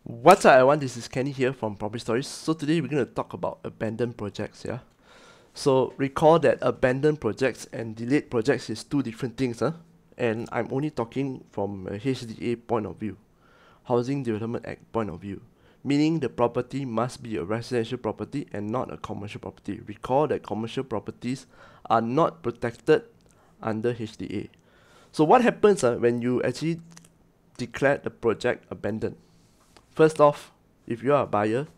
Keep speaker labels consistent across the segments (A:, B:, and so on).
A: What's up everyone, this is Kenny here from Property Stories. So today we're going to talk about abandoned projects, yeah? So recall that abandoned projects and delayed projects is two different things, huh? And I'm only talking from a HDA point of view, Housing Development Act point of view, meaning the property must be a residential property and not a commercial property. Recall that commercial properties are not protected under HDA. So what happens when you actually declare the project abandoned? First off, if you are a buyer,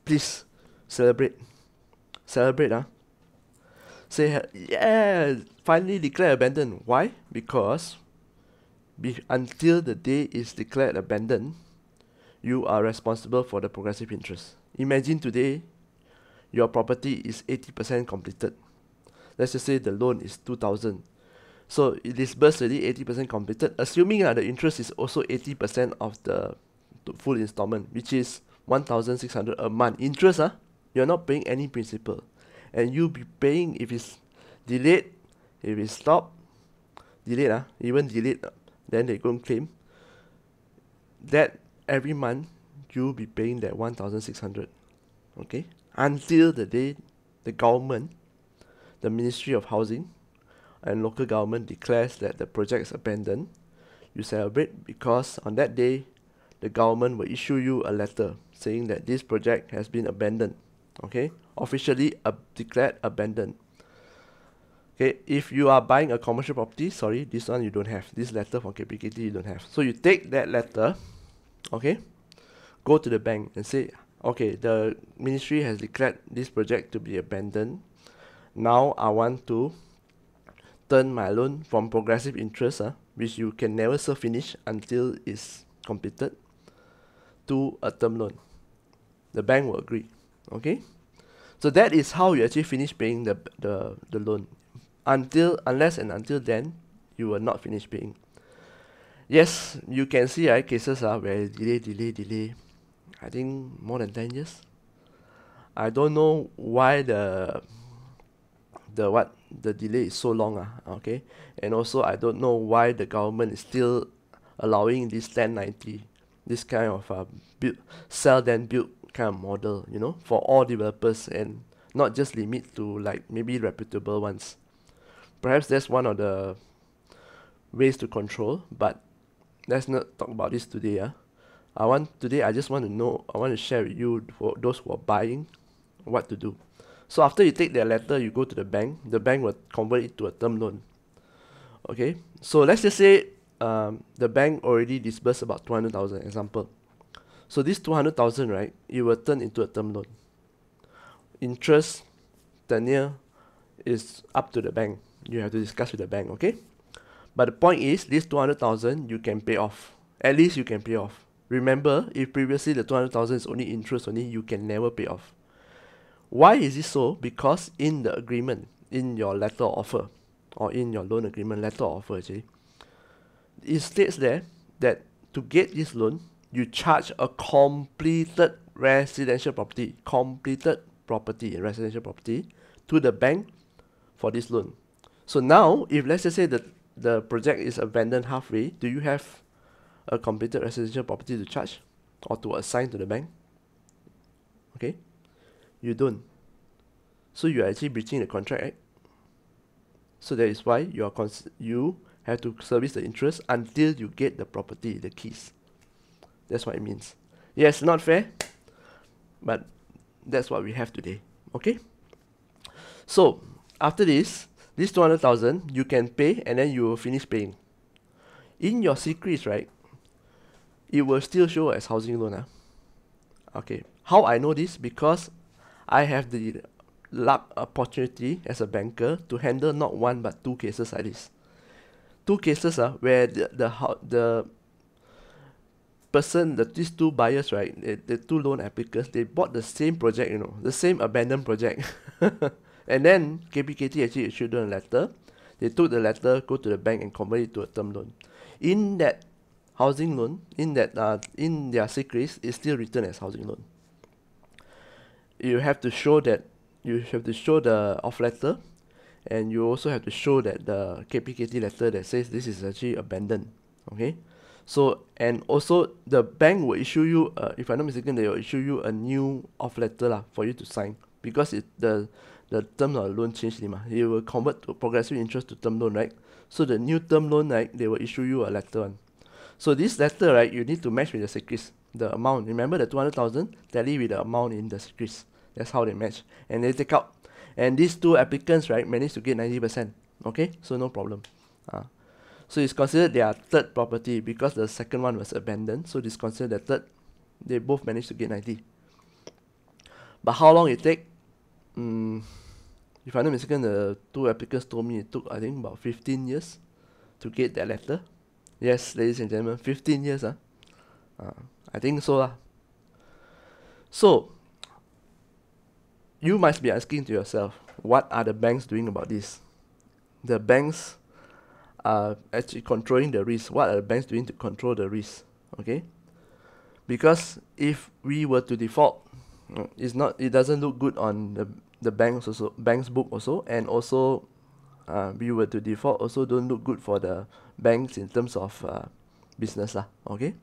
A: please celebrate. Celebrate, huh? Say, yeah, finally declare abandoned. Why? Because until the day is declared abandoned, you are responsible for the progressive interest. Imagine today, your property is 80% completed. Let's just say the loan is 2,000. So it disbursed already 80% completed, assuming the interest is also 80% of the full installment, which is 1,600 a month. Interest, you're not paying any principal. And you'll be paying if it's delayed, if it's stopped, delayed, even delayed, then they go and claim. That every month, you'll be paying that 1,600, okay? Until the day the government, the Ministry of Housing and local government declares that the project is abandoned. You celebrate because on that day, the government will issue you a letter saying that this project has been abandoned, okay? Officially declared abandoned. Okay, if you are buying a commercial property, sorry, this one you don't have. This letter from KPKT you don't have. So you take that letter, okay, go to the bank and say, okay, the ministry has declared this project to be abandoned. Now I want to turn my loan from progressive interest, which you can never serve finish until it's completed, to a term loan. The bank will agree, okay? So that is how you actually finish paying the loan. Unless and until then, you will not finish paying. Yes, you can see cases where delay. I think more than 10 years. I don't know why the delay is so long, okay? And also I don't know why the government is still allowing this 1090, this kind of build, sell then build kind of model, for all developers and not just limit to like maybe reputable ones. Perhaps that's one of the ways to control, but let's not talk about this today. I just want to share with you, for those who are buying, what to do. So after you take that letter, you go to the bank will convert it to a term loan. Okay, so let's just say the bank already disbursed about 200,000, example. So this 200,000, right, it will turn into a term loan. Interest, tenure is up to the bank. You have to discuss with the bank, okay? But the point is, this 200,000 you can pay off. At least you can pay off. Remember, if previously the 200,000 is only interest only, you can never pay off. Why is this so? Because in the agreement, in your letter of offer, or in your loan agreement letter of offer actually, it states there that to get this loan, you charge a completed residential property, residential property, to the bank for this loan. So now, if let's just say that the project is abandoned halfway, do you have a completed residential property to charge or to assign to the bank? Okay, you don't. So you are actually breaching the contract, right? So that is why you have to service the interest until you get the property, the keys. That's what it means. Yes, not fair, but that's what we have today. Okay. So after this 200,000 you can pay, and then you will finish paying. In your secrets, right, it will still show as housing loan. Okay. How I know this? Because I have the luck opportunity as a banker to handle not one but two cases like this. Two cases where the person, these two buyers, right, the two loan applicants, they bought the same project, the same abandoned project. And then KPKT actually issued them a letter. They took the letter, go to the bank and convert it to a term loan. In that housing loan, in their secrets, it's still written as housing loan. You have to show the off letter, and you also have to show that the KPKT letter that says this is actually abandoned. Okay, So, and also the bank will issue you, if I'm not mistaken, they will issue you a new off letter lah for you to sign, because the term of the loan changed mah. It will convert to progressive interest to term loan, right? So the new term loan, right, they will issue you a letter one. So this letter, right, you need to match with the securities, the amount. Remember the 200,000 tally with the amount in the securities. That's how they match, and they take out. And these two applicants, right, managed to get 90%. Okay, so no problem. So it's considered their third property because the second one was abandoned. So it's considered the third. They both managed to get 90. But how long it take? If I'm not mistaken, the two applicants told me it took, I think, about 15 years to get that letter. Yes, ladies and gentlemen, 15 years. I think so. So, you must be asking to yourself, what are the banks doing about this? The banks are actually controlling the risk. What are the banks doing to control the risk? Okay? Because if we were to default, it doesn't look good on the bank's book also, and also we were to default also don't look good for the banks in terms of business lah. Okay?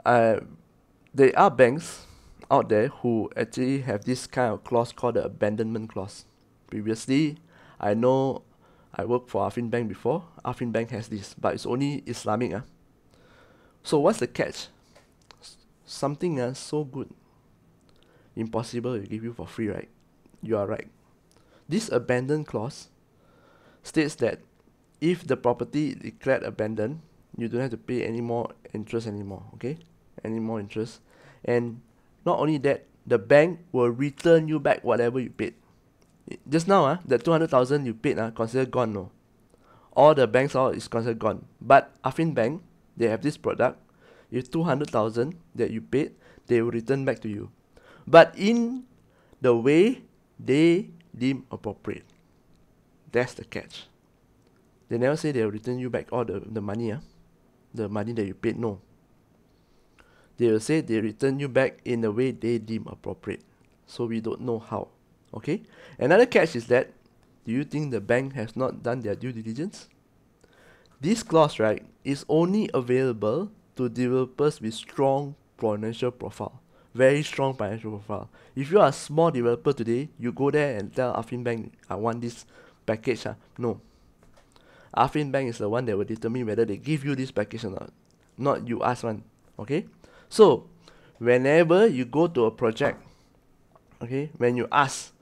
A: There are banks out there who actually have this kind of clause called the abandonment clause. Previously, I know I worked for Affin Bank before. Affin Bank has this, but it's only Islamic. So what's the catch? Something so good, impossible to give you for free, right? You are right. This abandon clause states that if the property is declared abandoned, you don't have to pay any more interest anymore, okay? Any more interest. And not only that, the bank will return you back whatever you paid. Just now, the 200,000 you paid, considered gone, no? All the banks is considered gone. But Affin Bank, they have this product. If 200,000 that you paid, they will return back to you. But in the way they deem appropriate. That's the catch. They never say they will return you back all the money, the money that you paid, no. They will say they return you back in the way they deem appropriate. So we don't know how. Okay? Another catch is that, do you think the bank has not done their due diligence? This clause, right, is only available to developers with strong financial profile. Very strong financial profile. If you are a small developer today, you go there and tell Affin Bank, I want this package. No. Affin Bank is the one that will determine whether they give you this package or not. Not you ask one. Okay? So, whenever you go to a project, okay, when you ask,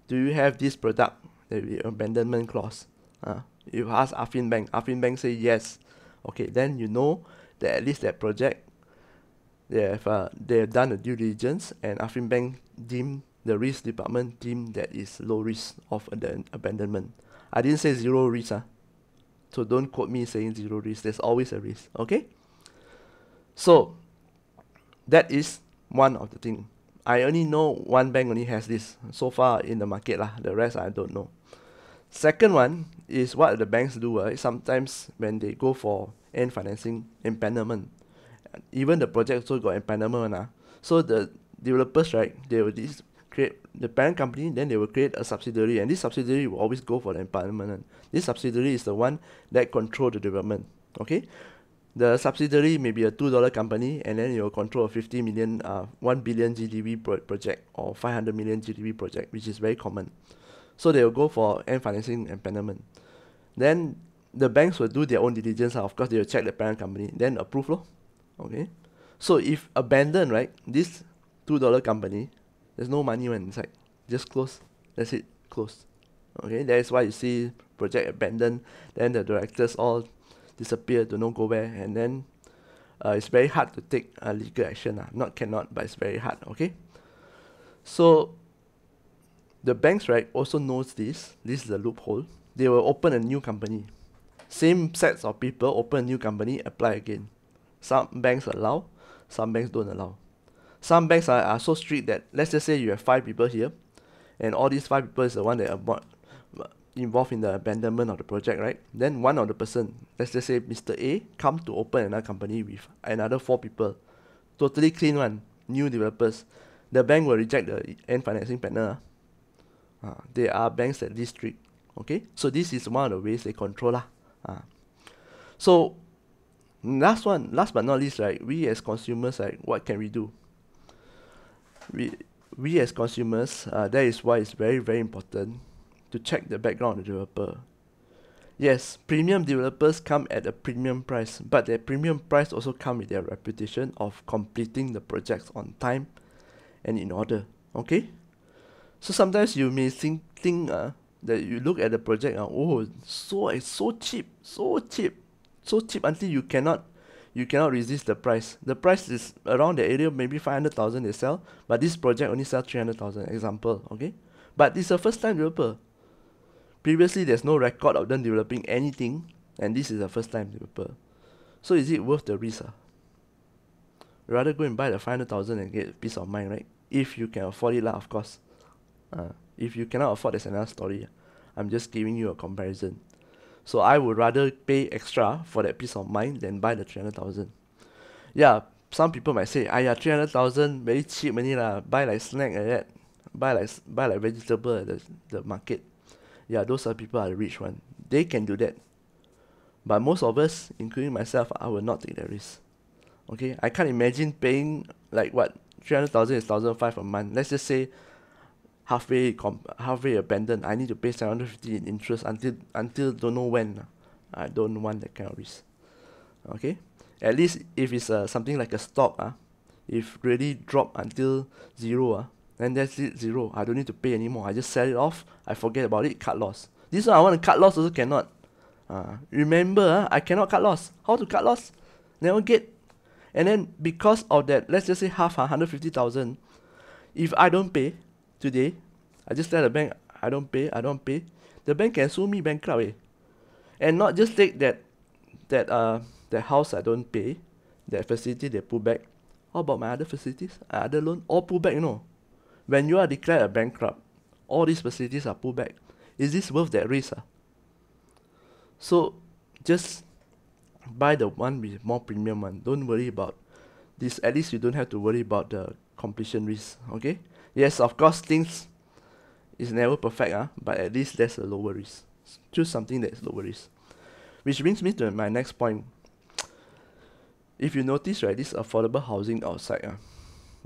A: do you have this product, the abandonment clause? You ask Affin Bank say yes. Okay, then you know that at least that project, they have done a due diligence, and Affin Bank the risk department deem that is low risk of abandonment. I didn't say zero risk. So don't quote me saying zero risk. There's always a risk. Okay? So, that is one of the things. I only know one bank only has this so far in the market lah. The rest I don't know. Second one is what the banks do. Sometimes when they go for end financing, empanelment, even the project also got empanelment. So the developers, right, they will create the parent company, then they will create a subsidiary, and this subsidiary will always go for the empanelment. This subsidiary is the one that control the development. Okay? The subsidiary may be a $2 company, and then it will control a 50 million, 1 billion GDP project, or 500 million GDP project, which is very common. So they will go for end financing and empanelment. Then the banks will do their own diligence. Of course, they will check the parent company, then approve. Okay? So if abandoned, right, this $2 company, there's no money inside. Just close. That's it. Closed. Okay? That is why you see project abandoned, then the directors all disappear to no go where, and then it's very hard to take legal action. Not cannot, but it's very hard. Okay? So the banks, right, also knows this. This is the loophole. They will open a new company. Same sets of people open a new company, apply again. Some banks allow, some banks don't allow. Some banks are so strict that, let's just say you have 5 people here, and all these 5 people is the one that are involved in the abandonment of the project, right? Then one of the person, let's just say Mr. A, come to open another company with another 4 people. Totally clean one, new developers. The bank will reject the end financing partner. There are banks that this strict. Okay? So this is one of the ways they control. So Last but not least, right, we as consumers, right, what can we do? We, we as consumers, that is why it's very, very important to check the background of the developer. Yes, premium developers come at a premium price, but their premium price also come with their reputation of completing the projects on time and in order. Okay? So sometimes you may think that you look at the project, oh, it's so cheap, so cheap until you cannot resist the price. The price is around the area, maybe 500,000 they sell, but this project only sell 300,000. Example, okay? But it's a first time developer. Previously, there's no record of them developing anything, and this is a first time developer. So is it worth the risk? Rather go and buy the 500,000 and get peace of mind, right? If you can afford it, lah, of course. If you cannot afford, that's another story. I'm just giving you a comparison. So I would rather pay extra for that peace of mind than buy the 300,000. Yeah, some people might say, "Aya, 300,000 very cheap only lah. Buy like snack like that. Buy like vegetable at the market." Yeah, those are people are the rich one. They can do that. But most of us, including myself, I will not take that risk. Okay, I can't imagine paying like what 300,000 is 1,500 a month. Let's just say halfway abandoned. I need to pay 750 in interest until don't know when. I don't want that kind of risk. Okay, at least if it's something like a stock, if really drop until zero, then that's it, zero. I don't need to pay anymore. I just sell it off. I forget about it. Cut loss. This one I want to cut loss also cannot. Remember, I cannot cut loss. How to cut loss? Never get. And then because of that, let's just say half, 150,000. If I don't pay today, I just tell the bank I don't pay. The bank can sue me bankrupt, and not just take that house I don't pay, that facility they pull back. How about my other facilities, other loan, all pull back? When you are declared a bankrupt, all these facilities are pulled back. Is this worth that risk? So just buy the one with more premium one. Don't worry about this. At least you don't have to worry about the completion risk. Okay? Yes, of course things is never perfect, but at least there's a lower risk. Choose something that is lower risk. Which brings me to my next point. If you notice, right, this affordable housing outside,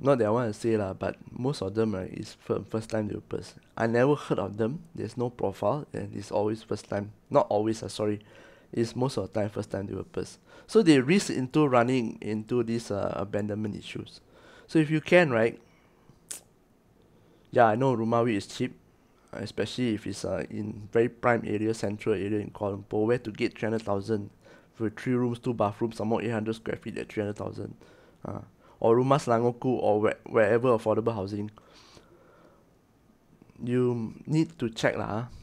A: not that I want to say but most of them, right, is first time developers. I never heard of them. There's no profile, and it's always first time. Not always, sorry. It's most of the time first time developers. So they risk into running into these abandonment issues. So if you can, right, yeah, I know Rumawi is cheap, especially if it's in very prime area, central area in Kuala Lumpur, where to get 300,000 for 3 rooms, 2 bathrooms, some more 800 square feet at 300,000. Or Rumah Selangorku, or wherever affordable housing. You need to check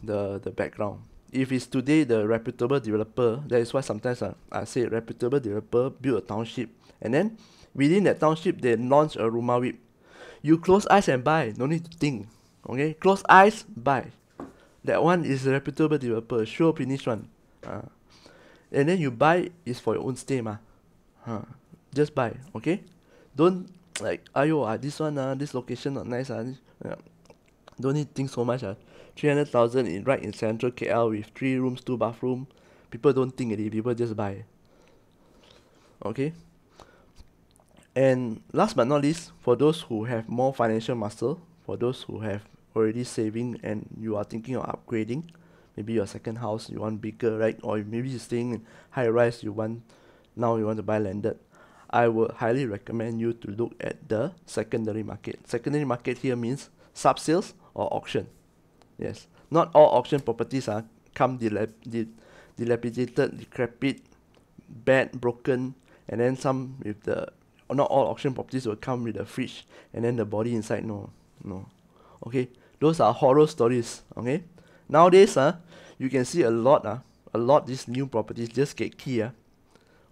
A: the background. If it's today the reputable developer, that is why sometimes I say reputable developer build a township, and then within that township they launch a Rumah whip. You close eyes and buy, no need to think. Okay, close eyes, buy. That one is a reputable developer, sure finish one. And then you buy is for your own stay just buy, okay? Don't like this one this location not nice don't need to think so much 300,000 right in central KL with 3 rooms 2 bathroom. People don't think it, people just buy. Okay. And last but not least, for those who have more financial muscle, for those who have already saving and you are thinking of upgrading, maybe your second house you want bigger, right? Or maybe you're staying in high rise, you want to buy landed. I would highly recommend you to look at the secondary market. Secondary market here means sub-sales or auction. Yes, not all auction properties come dilapidated, decrepit, bad, broken, and then some with the. Not all auction properties will come with a fridge and then the body inside. No. Okay, those are horror stories. Okay, nowadays you can see a lot these new properties just get key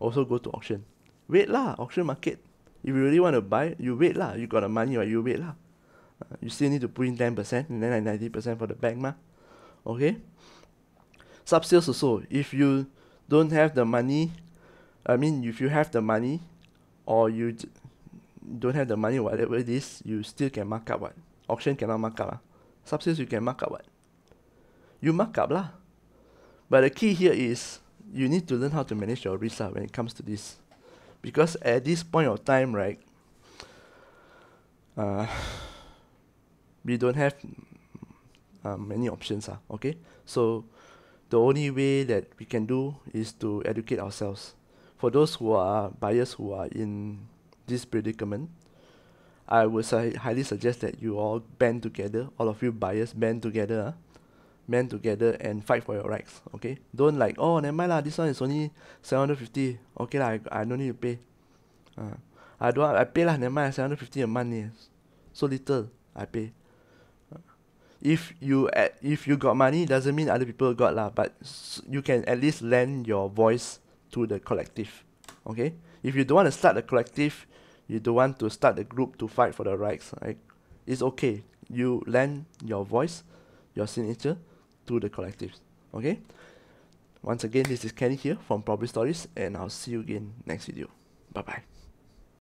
A: also go to auction. Wait auction market. If you really want to buy, you wait you got the money, right? You wait you still need to put in 10% and then 90% for the bank Okay. Sub-sales also. If you don't have the money, if you have the money, or you don't have the money, whatever it is, you still can mark up what? Auction cannot mark up Sub-sales you can mark up what? You mark up But the key here is you need to learn how to manage your risk when it comes to this. Because at this point of time, right, uh, we don't have many options, okay? So the only way that we can do is to educate ourselves. For those who are buyers who are in this predicament, I would highly suggest that you all band together, all of you buyers band together, and fight for your rights, okay? Don't like, oh, never mind lah, this one is only 750, okay lah, I no need to pay. I don't want, I pay lah, never mind, 750 a month, so little, I pay. If you got money, doesn't mean other people got lah, but you can at least lend your voice to the collective, okay? If you don't want to start a collective, you don't want to start a group to fight for the rights, right? It's okay. You lend your voice, your signature to the collectives, okay? Once again, this is Kenny here from Probably Stories, and I'll see you again next video. Bye-bye.